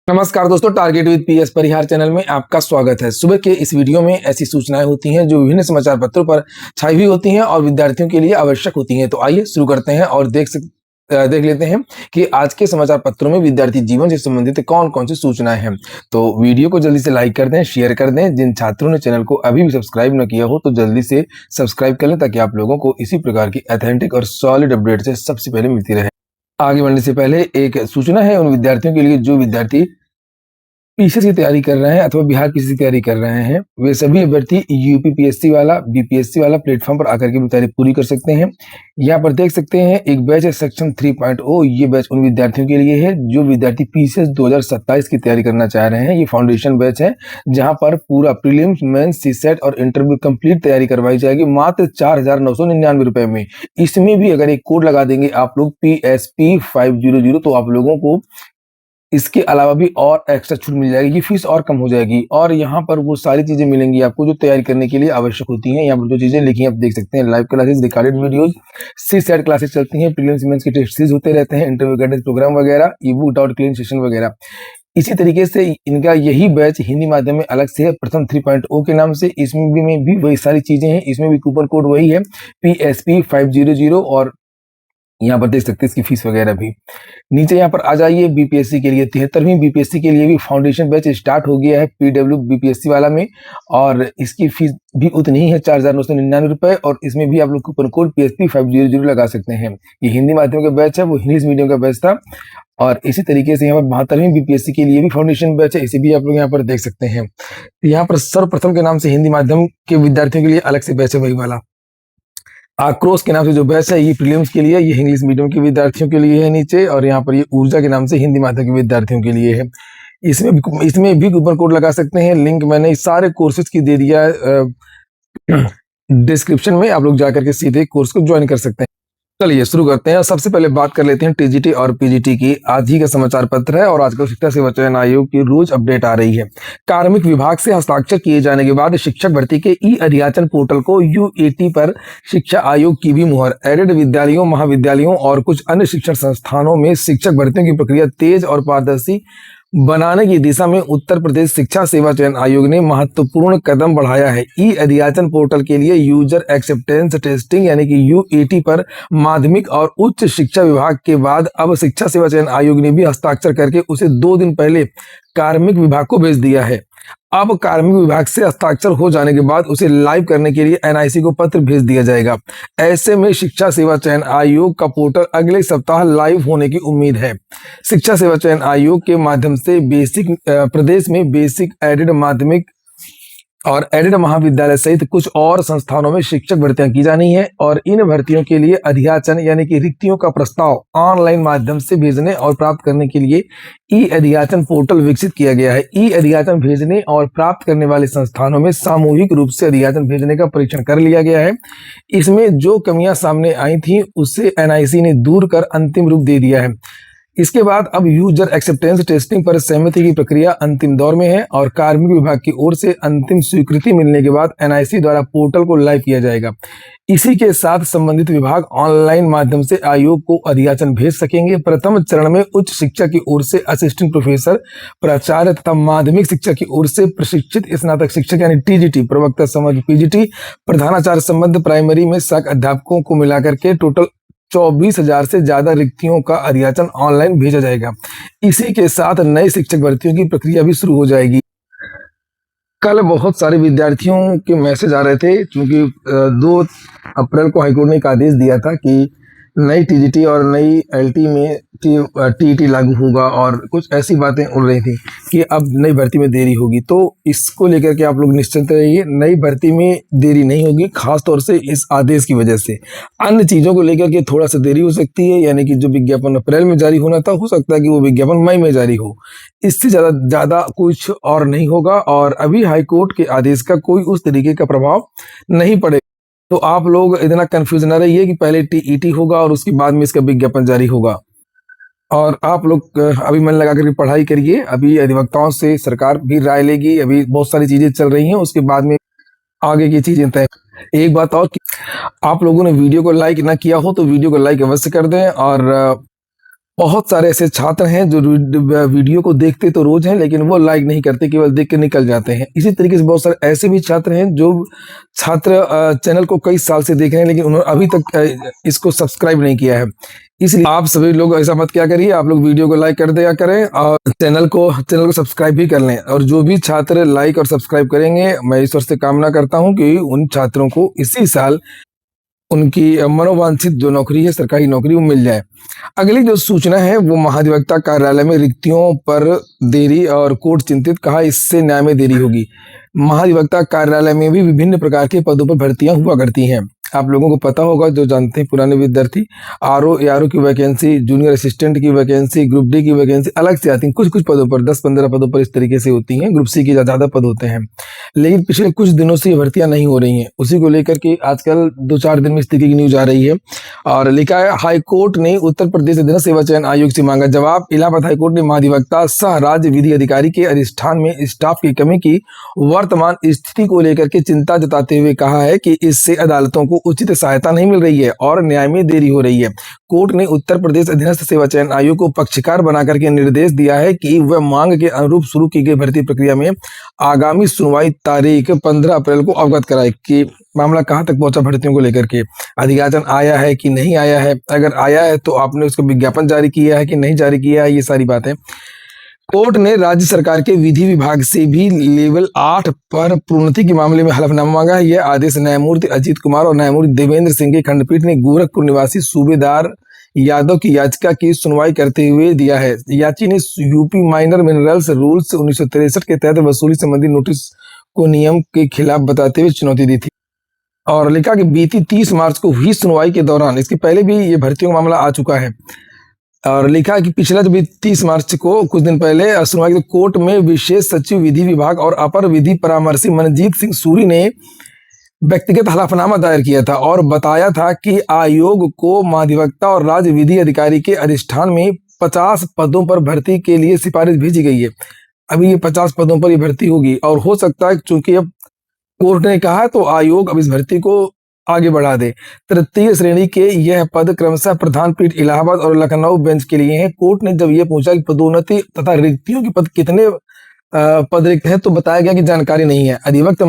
नमस्कार दोस्तों, target with PS Parihar channel में आपका स्वागत है। सुबह के इस वीडियो में ऐसी सूचनाएं होती हैं जो विभिन्न समाचार पत्रों पर छाई हुई होती हैं और विद्यार्थियों के लिए आवश्यक होती हैं। तो आइए शुरू करते हैं और देख लेते हैं कि आज के समाचार पत्रों में विद्यार्थी जीवन से संबंधित कौन कौन सी सूचनाएं हैं। तो वीडियो को जल्दी से लाइक कर दें, शेयर कर दें। जिन छात्रों ने चैनल को अभी भी सब्सक्राइब न किया हो तो जल्दी से सब्सक्राइब कर लें ताकि आप लोगों को इसी प्रकार की ऑथेंटिक और सॉलिड अपडेट से सबसे पहले मिलती रहे। आगे बढ़ने से पहले एक सूचना है उन विद्यार्थियों के लिए जो विद्यार्थी पीसीएस की तैयारी कर रहे हैं अथवा बिहार पीसीएस की तैयारी कर रहे हैं। वे सभी अभ्यर्थी यूपीपीएससी वाला बीपीएससी वाला प्लेटफॉर्म पर आकर के तैयारी पूरी कर सकते हैं। यहाँ पर देख सकते हैं एक बैच है सेक्शन 3.0। ये बैच उन विद्यार्थियों के लिए है जो विद्यार्थी पीसीएस 2027 की तैयारी करना चाह रहे हैं। ये फाउंडेशन बैच है जहाँ पर पूरा प्रीलिम्स, मेंस, सीसेट और इंटरव्यू कंप्लीट तैयारी करवाई जाएगी मात्र 4,999 रुपए में। इसमें भी अगर एक कोड लगा देंगे आप लोग PSP500 तो आप लोगों को इसके अलावा भी और एक्स्ट्रा छूट मिल जाएगी। ये फीस और कम हो जाएगी और यहाँ पर वो सारी चीजें मिलेंगी आपको जो तैयारी करने के लिए आवश्यक होती हैं। यहाँ पर जो चीजें लिखी हैं आप देख सकते हैं। लाइव क्लासेस, रिकॉर्डेड वीडियोस, सी सेट क्लासेस चलती हैं, प्रीलिम्स मेंस के टेस्ट सीरीज होते रहते हैं, इंटरव्यू गाइडेंस प्रोग्राम वगैरह, ई बुक डाउट क्लीन सेशन वगैरह। इसी तरीके से इनका यही बैच हिंदी माध्यम में अलग से है, प्रथम 3.0 के नाम से। इसमें भी वही सारी चीजें हैं। इसमें भी कूपन कोड वही है PSP500 और यहाँ पर देख सकते हैं इसकी फीस वगैरह भी। नीचे यहाँ पर आ जाइए, बीपीएससी के लिए 73वीं बीपीएससी के लिए भी फाउंडेशन बैच स्टार्ट हो गया है पीडब्ल्यू बीपीएससी वाला में और इसकी फीस भी उतनी ही है 4,999 रुपए और इसमें भी आप लोग कूपन कोड PSP500 लगा सकते हैं। ये हिंदी माध्यम का बैच है, वो इंग्लिश मीडियम का बैच था। और इसी तरीके से यहाँ पर 72वीं बीपीएससी के लिए भी फाउंडेशन बैच है, इसे भी आप लोग यहाँ पर देख सकते हैं। यहाँ पर सर्वप्रथम के नाम से हिंदी माध्यम के विद्यार्थियों के लिए अलग से बैच है वही वाला। आक्रोश के नाम से जो बैच है ये प्रीलिम्स के लिए, ये इंग्लिश मीडियम के विद्यार्थियों के लिए है नीचे। और यहाँ पर ये ऊर्जा के नाम से हिंदी माध्यम के विद्यार्थियों के लिए है। इसमें भी कूपन कोड लगा सकते हैं। लिंक मैंने इस सारे कोर्सेज की दे दिया डिस्क्रिप्शन में, आप लोग जाकर के सीधे कोर्स को ज्वाइन कर सकते हैं। चलिए शुरू करते हैं। सबसे पहले बात कर लेते हैं टीजीटी और पीजीटी की। आज ही का समाचार पत्र है और आजकल शिक्षा सेवा चयन आयोग की रोज अपडेट आ रही है। कार्मिक विभाग से हस्ताक्षर किए जाने के बाद शिक्षक भर्ती के ई अधियाचन पोर्टल को यूएटी पर शिक्षा आयोग की भी मुहर। एडेड विद्यालयों, महाविद्यालयों और कुछ अन्य शिक्षण संस्थानों में शिक्षक भर्तियों की प्रक्रिया तेज और पारदर्शी बनाने की दिशा में उत्तर प्रदेश शिक्षा सेवा चयन आयोग ने महत्वपूर्ण कदम बढ़ाया है। ई अधियाचन पोर्टल के लिए यूजर एक्सेप्टेंस टेस्टिंग यानी कि यूएटी पर माध्यमिक और उच्च शिक्षा विभाग के बाद अब शिक्षा सेवा चयन आयोग ने भी हस्ताक्षर करके उसे 2 दिन पहले कार्मिक विभाग को भेज दिया है। अब कार्मिक विभाग से हस्ताक्षर हो जाने के बाद उसे लाइव करने के लिए एनआईसी को पत्र भेज दिया जाएगा। ऐसे में शिक्षा सेवा चयन आयोग का पोर्टल अगले सप्ताह लाइव होने की उम्मीद है। शिक्षा सेवा चयन आयोग के माध्यम से प्रदेश में बेसिक, एडेड माध्यमिक और एडेड महाविद्यालय सहित कुछ और संस्थानों में शिक्षक भर्तियां की जानी है और इन भर्तियों के लिए अधियाचन यानी कि रिक्तियों का प्रस्ताव ऑनलाइन माध्यम से भेजने और प्राप्त करने के लिए ई अधियाचन पोर्टल विकसित किया गया है। ई अधियाचन भेजने और प्राप्त करने वाले संस्थानों में सामूहिक रूप से अधियाचन भेजने का परीक्षण कर लिया गया है। इसमें जो कमियां सामने आई थी उससे एनआईसी ने दूर कर अंतिम रूप दे दिया है। इसके बाद अब यूजर एक्सेप्टेंस टेस्टिंग पर सहमति की प्रक्रिया अंतिम दौर में है और कार्मिक विभाग की ओर से अंतिम स्वीकृति मिलने के बाद एनआईसी द्वारा पोर्टल को लाइव किया जाएगा। इसी के साथ संबंधित विभाग ऑनलाइन माध्यम से आयोग को अधियाचन भेज सकेंगे। प्रथम चरण में उच्च शिक्षा की ओर से असिस्टेंट प्रोफेसर, प्राचार्य तथा माध्यमिक शिक्षा की ओर से प्रशिक्षित स्नातक शिक्षक यानी टीजीटी, प्रवक्ता समझ पीजीटी, प्रधानाचार्य संबंध प्राइमरी में सहायक अध्यापकों को मिलाकर के टोटल 24,000 से ज्यादा रिक्तियों का अधियाचन ऑनलाइन भेजा जाएगा। इसी के साथ नए शिक्षक भर्तियों की प्रक्रिया भी शुरू हो जाएगी। कल बहुत सारे विद्यार्थियों के मैसेज आ रहे थे क्योंकि 2 अप्रैल को हाईकोर्ट ने एक आदेश दिया था कि नई टीजीटी और नई एलटी में टीईटी लागू होगा और कुछ ऐसी बातें उड़ रही थी कि अब नई भर्ती में देरी होगी। तो इसको लेकर के आप लोग निश्चिंत रहिए, नई भर्ती में देरी नहीं होगी, खास तौर से इस आदेश की वजह से। अन्य चीज़ों को लेकर के थोड़ा सा देरी हो सकती है, यानी कि जो विज्ञापन अप्रैल में जारी होना था हो सकता है कि वो विज्ञापन मई में जारी हो। इससे ज़्यादा कुछ और नहीं होगा और अभी हाईकोर्ट के आदेश का कोई उस तरीके का प्रभाव नहीं पड़ेगा। तो आप लोग इतना कंफ्यूज न रहिए कि पहले टीईटी होगा और उसके बाद में इसका विज्ञापन जारी होगा। और आप लोग अभी मन लगा करके पढ़ाई करिए। अभी अधिवक्ताओं से सरकार भी राय लेगी, अभी बहुत सारी चीजें चल रही हैं, उसके बाद में आगे की चीजें तय। एक बात और कि आप लोगों ने वीडियो को लाइक ना किया हो तो वीडियो को लाइक अवश्य कर दें और बहुत सारे ऐसे छात्र हैं जो वीडियो को देखते तो रोज हैं, लेकिन वो लाइक नहीं करते, केवल देख के निकल जाते हैं। इसी तरीके से बहुत सारे ऐसे भी छात्र हैं जो चैनल को कई साल से देख रहे हैं, लेकिन उन्होंने अभी तक इसको सब्सक्राइब नहीं किया है। इसलिए आप सभी लोग ऐसा मत क्या करिए, आप लोग वीडियो को लाइक कर दिया करें और चैनल को सब्सक्राइब भी कर लें। और जो भी छात्र लाइक और सब्सक्राइब करेंगे, मैं ईश्वर से कामना करता हूं कि उन छात्रों को इसी साल उनकी मनोवांछित जो नौकरी है, सरकारी नौकरी, वो मिल जाए। अगली जो सूचना है वो महाधिवक्ता कार्यालय में रिक्तियों पर देरी और कोर्ट चिंतित, कहा इससे न्याय में देरी होगी। महाधिवक्ता कार्यालय में भी विभिन्न प्रकार के पदों पर भर्तियां हुआ करती हैं। आप लोगों को पता होगा, जो जानते हैं पुराने विद्यार्थी, आरओ एआरओ की वैकेंसी, जूनियर असिस्टेंट की वैकेंसी, ग्रुप डी की वैकेंसी अलग से आती हैं। कुछ कुछ पदों पर 10-15 पदों पर इस तरीके से होती हैं। ग्रुप सी की ज़्यादा पद होते हैं, लेकिन पिछले कुछ दिनों से ये भर्तियां नहीं हो रही हैं। उसी को लेकर के आजकल 2-4 दिन में इस तरीके की न्यूज आ रही है। और लिखा है, हाईकोर्ट ने उत्तर प्रदेश अधीनस्थ सेवा चयन आयोग से मांगा जवाब। इलाहाबाद हाईकोर्ट ने महाधिवक्ता सह राज्य विधि अधिकारी के अधिष्ठान में स्टाफ की कमी की वर्तमान स्थिति को लेकर के चिंता जताते हुए कहा है कि इससे अदालतों को उचित सहायता नहीं मिल रही है और न्याय में देरी हो रही है। कोर्ट ने उत्तर प्रदेश अधीनस्थ सेवा चयन आयोग को पक्षकार बनाकर के निर्देश दिया है कि वह मांग के अनुरूप शुरू की गई भर्ती प्रक्रिया में आगामी सुनवाई तारीख 15 अप्रैल को अवगत कराए कि मामला कहां तक पहुंचा भर्तियों को लेकर के, अधियाचन आया है कि नहीं आया है, अगर आया है तो आपने उसका विज्ञापन जारी किया है कि नहीं जारी किया है, ये सारी बातें। कोर्ट ने राज्य सरकार के विधि विभाग से भी लेवल 8 पर प्रोन्नति के मामले में हलफनामा मांगा है। यह आदेश न्यायमूर्ति अजीत कुमार और न्यायमूर्ति देवेंद्र सिंह की खंडपीठ ने गोरखपुर निवासी सूबेदार यादव की याचिका की सुनवाई करते हुए दिया है। याची ने यूपी माइनर मिनरल्स रूल्स 1963 के तहत वसूली संबंधी नोटिस को नियम के खिलाफ बताते हुए चुनौती दी थी और लिखा कि बीती 30 मार्च को हुई सुनवाई के दौरान, इसके पहले भी ये भर्तियों का मामला आ चुका है, और लिखा कि पिछला जो 30 मार्च को कुछ दिन पहले सुनवाई के कोर्ट में विशेष सचिव विधि विभाग और अपर विधि परामर्शी मनजीत सिंह सूरी ने व्यक्तिगत हलफनामा दायर किया था और बताया था कि आयोग को महाधिवक्ता और राज्य विधि अधिकारी के अधिष्ठान में 50 पदों पर भर्ती के लिए सिफारिश भेजी गई है। अभी ये 50 पदों पर ये भर्ती होगी और हो सकता है, चूंकि अब कोर्ट ने कहा तो आयोग अब इस भर्ती को आगे बढ़ा दे। तृतीय श्रेणी के यह पद क्रमशः प्रधान पीठ इलाहाबाद और लखनऊ बेंच के लिए हैं। कोर्ट ने जब यह पूछा कि पदोन्नति तथा रिक्तियों के पद कितने पद रिक्त हैं, तो बताया गया कि जानकारी नहीं है। अतिरिक्त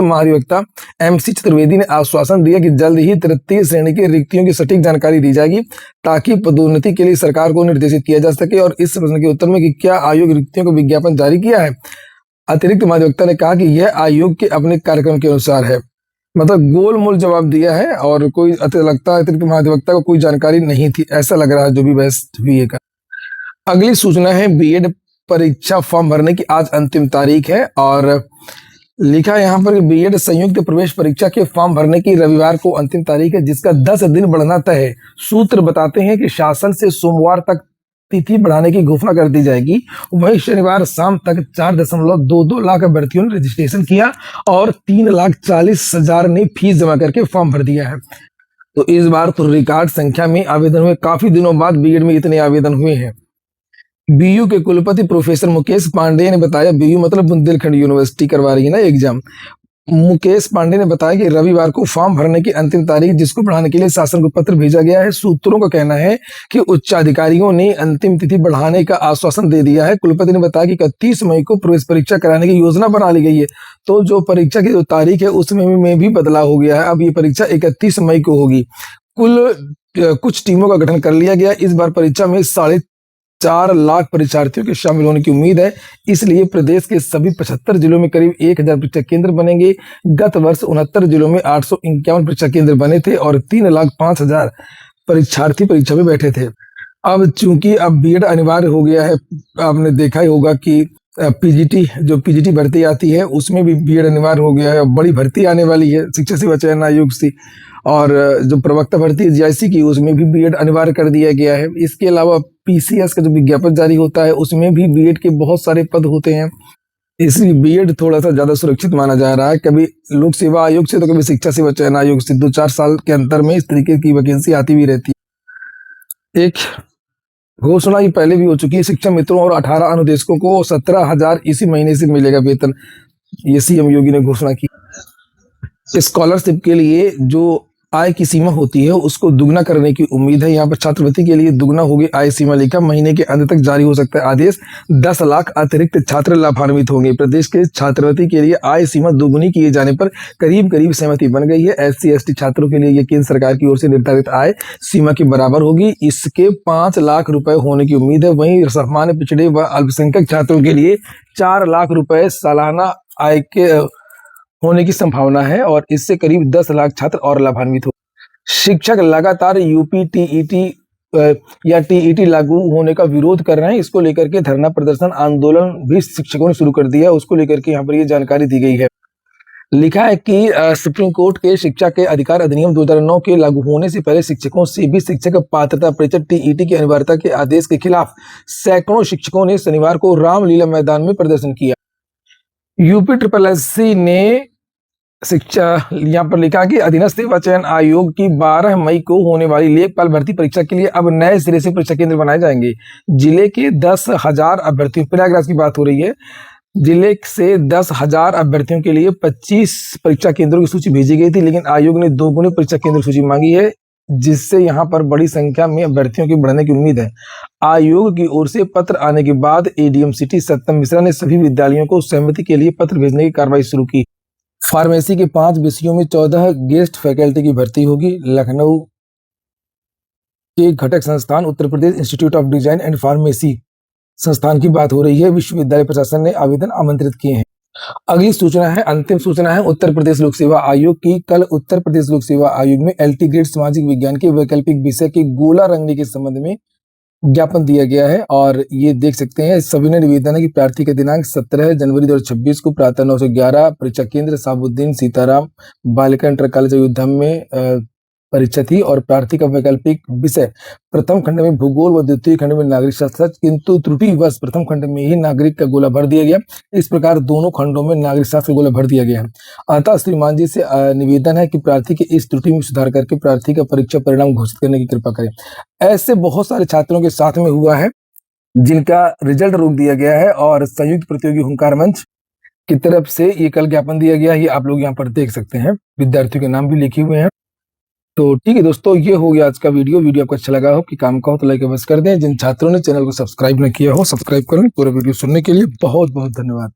महाधिवक्ता MC चतुर्वेदी ने आश्वासन दिया कि जल्द ही तृतीय श्रेणी की रिक्तियों की सटीक जानकारी दी जाएगी ताकि पदोन्नति के लिए सरकार को निर्देशित किया जा सके। और इस प्रश्न के उत्तर में कि क्या आयोग रिक्तियों को विज्ञापन जारी किया है, अतिरिक्त महाधिवक्ता ने कहा कि यह आयोग के अपने कार्यक्रम के अनुसार है। मतलब गोलमोल जवाब दिया है और कोई अतिरिक्त महाधिवक्ता को कोई जानकारी नहीं थी, ऐसा लग रहा है जो भी बहस हुई है। अगली सूचना है, बीएड परीक्षा फॉर्म भरने की आज अंतिम तारीख है और लिखा है यहाँ पर बीएड संयुक्त प्रवेश परीक्षा के फॉर्म भरने की रविवार को अंतिम तारीख है, जिसका 10 दिन बढ़ना तय है। सूत्र बताते हैं कि शासन से सोमवार तक तिथि बढ़ाने की घोषणा कर दी जाएगी। वही शनिवार शाम तक 4.22 लाख अभ्यर्थियों ने रजिस्ट्रेशन किया और 3,40,000 ने फीस जमा करके फॉर्म भर दिया है। तो इस बार तो रिकॉर्ड संख्या में आवेदन हुए, काफी दिनों बाद बीएड में इतने आवेदन हुए हैं। बीयू के कुलपति प्रोफेसर मुकेश पांडेय ने बताया, बीयू मतलब बुंदेलखंड यूनिवर्सिटी करवा रही है ना एग्जाम। मुकेश पांडे ने बताया कि रविवार को फॉर्म भरने की अंतिम तारीख, जिसको बढ़ाने के लिए शासन को पत्र भेजा गया है। सूत्रों का कहना है कि उच्चाधिकारियों ने अंतिम तिथि बढ़ाने का आश्वासन दे दिया है। कुलपति ने बताया कि 31 मई को प्रवेश परीक्षा कराने की योजना बना ली गई है, तो जो परीक्षा की जो तारीख है उसमें में भी बदलाव हो गया है। अब ये परीक्षा 31 मई को होगी। कुछ टीमों का गठन कर लिया गया। इस बार परीक्षा में 4.5 लाख परीक्षार्थियों के शामिल होने की उम्मीद है। इसलिए प्रदेश के सभी 75 जिलों में करीब 1000 परीक्षा केंद्र बनेंगे। गत वर्ष 69 जिलों में 851 परीक्षा केंद्र बने थे और 3,05,000 परीक्षार्थी परीक्षा में बैठे थे। अब चूंकि अब बीएड अनिवार्य हो गया है, आपने देखा ही होगा कि पीजीटी भर्ती आती है उसमें भी बीएड अनिवार्य हो गया है। बड़ी भर्ती आने वाली है शिक्षक सेवा चयन आयोग से, और जो प्रवक्ता भर्ती जीआईसी की उसमें भी बीएड अनिवार्य कर दिया गया है। इसके अलावा पीसीएस का जो विज्ञापन जारी होता है उसमें भी बीएड के बहुत सारे पद होते हैं, इसलिए बीएड थोड़ा सा ज्यादा सुरक्षित माना जा रहा है। कभी लोक सेवा आयोग से तो कभी शिक्षा सेवा चयन आयोग से 2-4 साल के अंतर में इस तरीके की वैकेंसी आती भी रहती है। एक घोषणा ही पहले भी हो चुकी है, शिक्षा मित्रों और 18 अनुदेशकों को 17,000 इसी महीने से मिलेगा वेतन, ये सीएम योगी ने घोषणा की। स्कॉलरशिप के लिए जो आय की सीमा होती है उसको दुगना करने की उम्मीद है। यहाँ पर छात्रवृत्ति के लिए दुगना होगी आय सीमा लिखा, महीने के अंत तक जारी हो सकता है आदेश। 10 लाख अतिरिक्त छात्र लाभान्वित होंगे। प्रदेश के छात्रवृत्ति के लिए आय सीमा दोगुनी किए जाने पर करीब करीब सहमति बन गई है। SC/ST छात्रों के लिए ये केंद्र सरकार की ओर से निर्धारित आय सीमा के बराबर होगी। इसके 5 लाख रुपए होने की उम्मीद है। वहीं सामान्य पिछड़े व अल्पसंख्यक छात्रों के लिए 4 लाख रुपए सालाना आय के होने की संभावना है और इससे करीब 10 लाख छात्र और लाभान्वित हो। शिक्षक लगातार यूपी टीईटी या टीईटी लागू होने का विरोध कर रहे हैं। इसको लेकर के धरना प्रदर्शन आंदोलन भी शिक्षकों ने शुरू कर दिया है। उसको लेकर के यहाँ पर ये जानकारी दी गई है। लिखा है कि सुप्रीम कोर्ट के शिक्षा के अधिकार अधिनियम 2009 के लागू होने से पहले शिक्षकों से भी शिक्षक पात्रता परीक्षा टीईटी की अनिवार्यता के आदेश के खिलाफ सैकड़ों शिक्षकों ने शनिवार को रामलीला मैदान में प्रदर्शन किया। यूपी SSSC ने शिक्षा यहाँ पर लिखा कि अधीनस्थ सेवा चयन आयोग की 12 मई को होने वाली लेखपाल भर्ती परीक्षा के लिए अब नए सिरे से परीक्षा केंद्र बनाए जाएंगे। जिले के 10,000 अभ्यर्थियों, प्रयागराज की बात हो रही है, जिले से 10,000 अभ्यर्थियों के लिए 25 परीक्षा केंद्रों की सूची भेजी गई थी, लेकिन आयोग ने दोगुनी परीक्षा केंद्र सूची मांगी है, जिससे यहाँ पर बड़ी संख्या में अभ्यर्थियों की बढ़ने की उम्मीद है। आयोग की ओर से पत्र आने के बाद ADM सिटी सत्यम मिश्रा ने सभी विद्यालयों को सहमति के लिए पत्र भेजने की कार्रवाई शुरू की। फार्मेसी के 5 विषयों में 14 गेस्ट फैकल्टी की भर्ती होगी। लखनऊ के घटक संस्थान Uttar Pradesh institute of design and pharmacy संस्थान की बात हो रही है। विश्वविद्यालय प्रशासन ने आवेदन आमंत्रित किए हैं। अगली सूचना है, अंतिम सूचना है उत्तर प्रदेश लोक सेवा आयोग की। कल उत्तर प्रदेश लोक सेवा आयोग में LT ग्रेड सामाजिक विज्ञान के वैकल्पिक विषय के गोला रंगने के संबंध में ज्ञापन दिया गया है और ये देख सकते हैं। सभी ने निवेदन है कि प्रार्थी का दिनांक 17 जनवरी 2026 को प्रातः 9 से 11 परीक्षा केंद्र साबुद्दीन सीताराम बालिका इंटर कॉलेज अयोध्या में परीक्षा थी और प्रार्थी का वैकल्पिक विषय प्रथम खंड में भूगोल व द्वितीय खंड में नागरिक शास्त्र, किंतु त्रुटिवश प्रथम खंड में ही नागरिक का गोला भर दिया गया। इस प्रकार दोनों खंडों में नागरिक शास्त्र गोला भर दिया गया है। अतः श्रीमान जी से निवेदन है कि प्रार्थी के इस त्रुटि में सुधार करके प्रार्थी का परीक्षा परिणाम घोषित करने की कृपा करें। ऐसे बहुत सारे छात्रों के साथ में हुआ है जिनका रिजल्ट रोक दिया गया है और संयुक्त प्रतियोगी हुंकार मंच की तरफ से ये कल ज्ञापन दिया गया है। ये आप लोग यहाँ पर देख सकते हैं, विद्यार्थियों के नाम भी लिखे हुए हैं। तो ठीक है दोस्तों, ये हो गया आज का वीडियो। आपको अच्छा लगा हो कि काम का हो तो लाइक अवश्य कर दें। जिन छात्रों ने चैनल को सब्सक्राइब न किया हो सब्सक्राइब कर लें। पूरा वीडियो सुनने के लिए बहुत बहुत धन्यवाद।